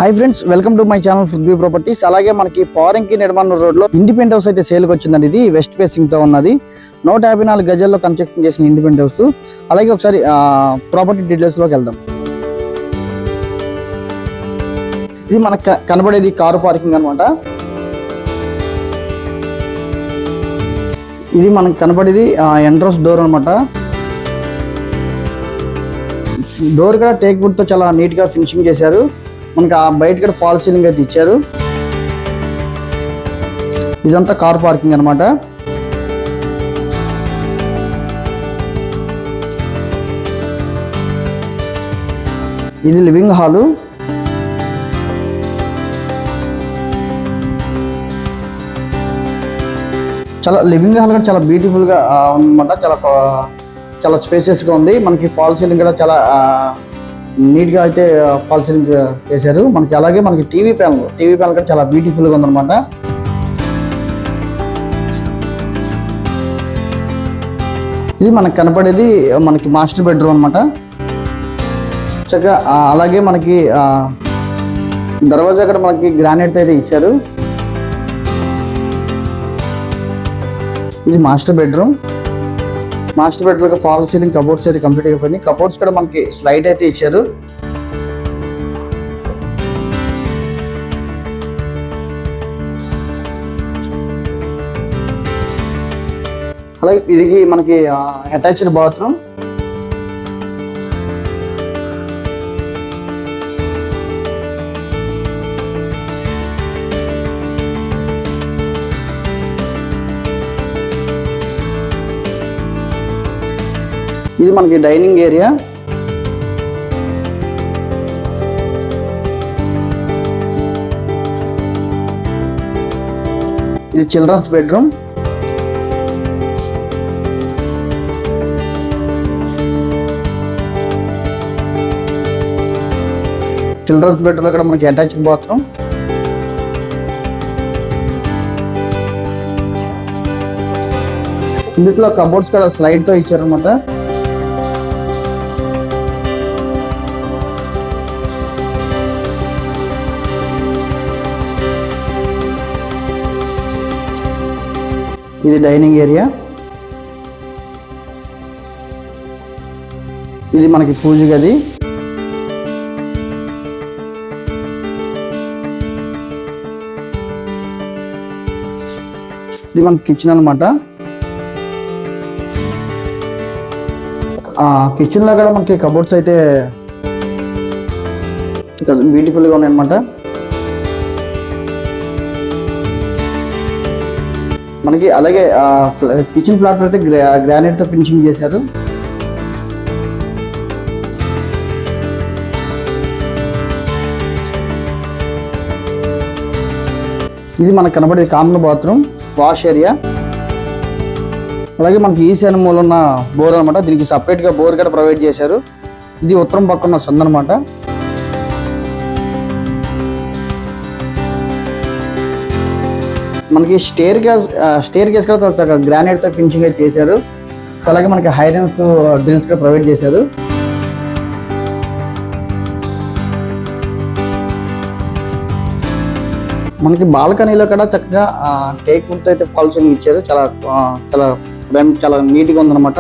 Hi friends, welcome to my channel Prithvi properties. అలాగే మనకి పవరింగ్కి నిర్మాణ రోడ్ లో ఇండిపెండెంట్ హౌస్ అయితే సేల్కి వచ్చిందండి. ఇది వెస్ట్ ఫేసింగ్ తో ఉన్నది. 154 గజాల్లో కన్స్ట్రక్షన్ చేసిన ఇండిపెండెంట్ హౌస్. అలాగే ఒకసారి ప్రాపర్టీ డీటెయిల్స్ లోకి వెళ్దాం. ఇది మనకు కనబడేది కారు పార్కింగ్ అనమాట. ఇది మనకు కనబడేది ఎంట్రన్స్ డోర్ అనమాట. డోర్ కూడా టేక్ వుడ్ తో చాలా నీట్ గా ఫినిషింగ్ చేశారు. మనకి బయట కూడా ఫాల్ సీలింగ్ అయితే ఇచ్చారు. ఇదంతా కార్ పార్కింగ్ అనమాట. ఇది లివింగ్ హాలు. చాలా లివింగ్ హాల్ కూడా చాలా బ్యూటిఫుల్ గా ఉందన్నమాట. చాలా స్పేసియస్ గా ఉంది. మనకి ఫాల్ సీలింగ్ కూడా చాలా నీట్ గా అయితే ఫాల్ సీలింగ్ చేశారు. మనకి అలాగే మనకి టీవీ ప్యానల్ కూడా చాలా బ్యూటిఫుల్ గా ఉందన్నమాట. ఇది మనకు కనపడేది మనకి మాస్టర్ బెడ్రూమ్ అనమాట. చక్కగా అలాగే మనకి దర్వాజా కూడా మనకి గ్రానైట్ అయితే ఇచ్చారు. ఇది master bedroom fall ceiling cupboards అయితే కంప్లీట్ అయిపోయింది. కబోర్డ్స్ కూడా మనకి స్లైడ్ అయితే ఇచ్చారు. అలాగే ఇది మనకి అటాచ్డ్ బాత్రూమ్. ఇది మనకి డైనింగ్ ఏరియా. ఇది చిల్డ్రన్స్ బెడ్రూమ్. చిల్డ్రన్స్ బెడ్రూమ్ ఇక్కడ మనకి అటాచ్డ్ బాత్రూమ్. ఇందులో కబోర్డ్స్ కూడా స్లైడ్ తో ఇచ్చారనమాట. ఇది డైనింగ్ ఏరియా. ఇది మనకి పూజ గది. ఇది మనకి కిచెన్ అనమాట. కిచెన్ లో కూడా మనకి కబోర్డ్స్ అయితే బ్యూటిఫుల్ గా ఉన్నాయి అనమాట. మనకి అలాగే కిచెన్ ఫ్లాట్ అయితే గ్రానైట్ తో ఫినిషింగ్ చేశారు. ఇది మనకు కనబడేది కామన్ బాత్రూమ్, వాష్ ఏరియా. అలాగే మనకి ఈశాన్య మూల ఉన్న బోర్ అనమాట. దీనికి సపరేట్ గా బోర్ కూడా ప్రొవైడ్ చేశారు. ఇది ఉత్తరం పక్కన సందు అనమాట. మనకి స్టేర్ కేస్ కూడా గ్రానైట్ తో ఫినిషింగ్ అయితే చేశారు. అలాగే మనకి హైరన్స్ డ్రిల్స్ కూడా ప్రొవైడ్ చేశారు. మనకి బాల్కనీలో కూడా చక్కగా టేక్ వుడ్ తో అయితే ఫాల్ సీలింగ్ ఇచ్చారు. చాలా నీట్ గా ఉందన్నమాట.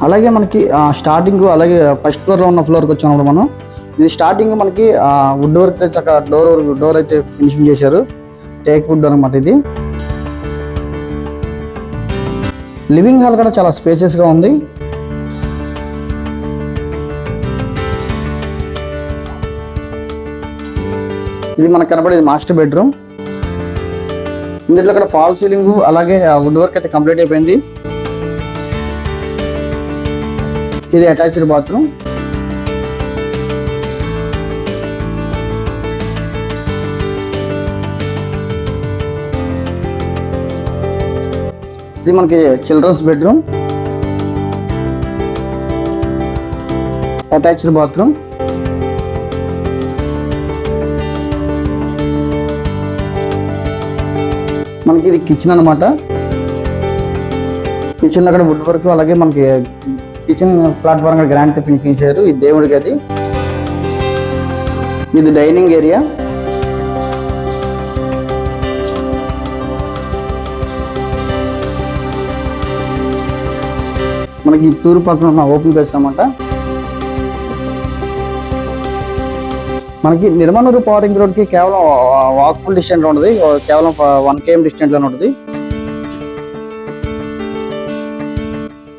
అలాగే మనకి స్టార్టింగ్ అలాగే ఫస్ట్ ఫ్లోర్ లో ఉన్న ఫ్లోర్కి వచ్చినప్పుడు మనం ఇది స్టార్టింగ్ మనకి వుడ్ వర్క్ అయితే చక్కగా డోర్ అయితే ఫినిషింగ్ చేశారు. టేక్ వుడ్ అనమాట. ఇది లివింగ్ హాల్ కూడా చాలా స్పేసియస్ గా ఉంది. ఇది మనకు కనబడేది మాస్టర్ బెడ్రూమ్. ఇందులో కూడా ఫాల్ సీలింగ్ అలాగే వుడ్ వర్క్ అయితే కంప్లీట్ అయిపోయింది. ఇది అటాచ్డ్ బాత్రూమ్. ఇది మనకి చిల్డ్రన్స్ బెడ్రూమ్, అటాచ్డ్ బాత్రూమ్. మనకి ఇది కిచెన్ అనమాట. కిచెన్ లో కూడా వుడ్ వర్క్ అలాగే మనకి కిచెన్ ప్లాట్ఫామ్ కూడా గ్రాండ్ ఫినిషింగ్ చేశారు. ఇది దేవుడి గది, ఇది డైనింగ్ ఏరియా. మనకి తూర్పు పక్కన ఉన్న ఓపెన్ ప్లేస్ అన్నమాట. మనకి నిర్మనూరు పవరింగ్ రోడ్ కి కేవలం వాకబుల్ డిస్టెన్స్ లో ఉంటుంది, కేవలం 1 km డిస్టెన్స్ లో ఉంటుంది.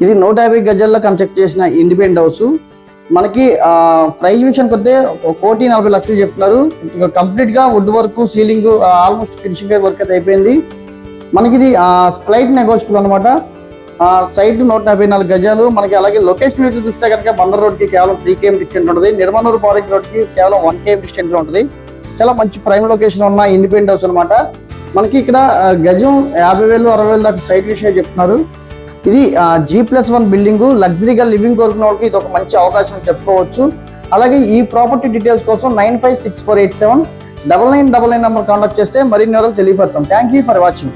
ఇది 150 గజాల్లో కన్స్ట్రక్ట్ చేసిన ఇండిపెండెంట్ హౌస్. మనకి ప్రైస్ విషయానికి వస్తే 1,40,00,000 చెప్తున్నారు. కంప్లీట్ గా wood work, ceiling, almost finishing work అయితే అయిపోయింది. మనకి ఇది స్లైట్ నెగోషియబుల్ అనమాట. సైట్ 154 గజాలు. మనకి అలాగే లొకేషన్ చూస్తే కనుక బందర్ రోడ్ కి కేవలం 3 km డిస్టెన్స్ ఉంటుంది, నిర్మనూరు పవరింగ్ రోడ్ కి కేవలం 1 km డిస్టెన్స్ లో ఉంటుంది. చాలా మంచి ప్రైమ్ లొకేషన్ ఉన్న ఇండిపెండెంట్ హౌస్ అనమాట. మనకి ఇక్కడ గజం 50,000 60,000 దాకా సైట్ విషయం చెప్తున్నారు. ఇది G+1 బిల్డింగ్. లగ్జరీగా లివింగ్ కోరుకున్న వాళ్ళకి ఇది ఒక మంచి అవకాశం చెప్పుకోవచ్చు. అలాగే ఈ ప్రాపర్టీ డీటెయిల్స్ కోసం 9564879999 నెంబర్ కాంటాక్ట్ చేస్తే మరిన్ని వివరాలు తెలియపడతాం. Thank you for watching.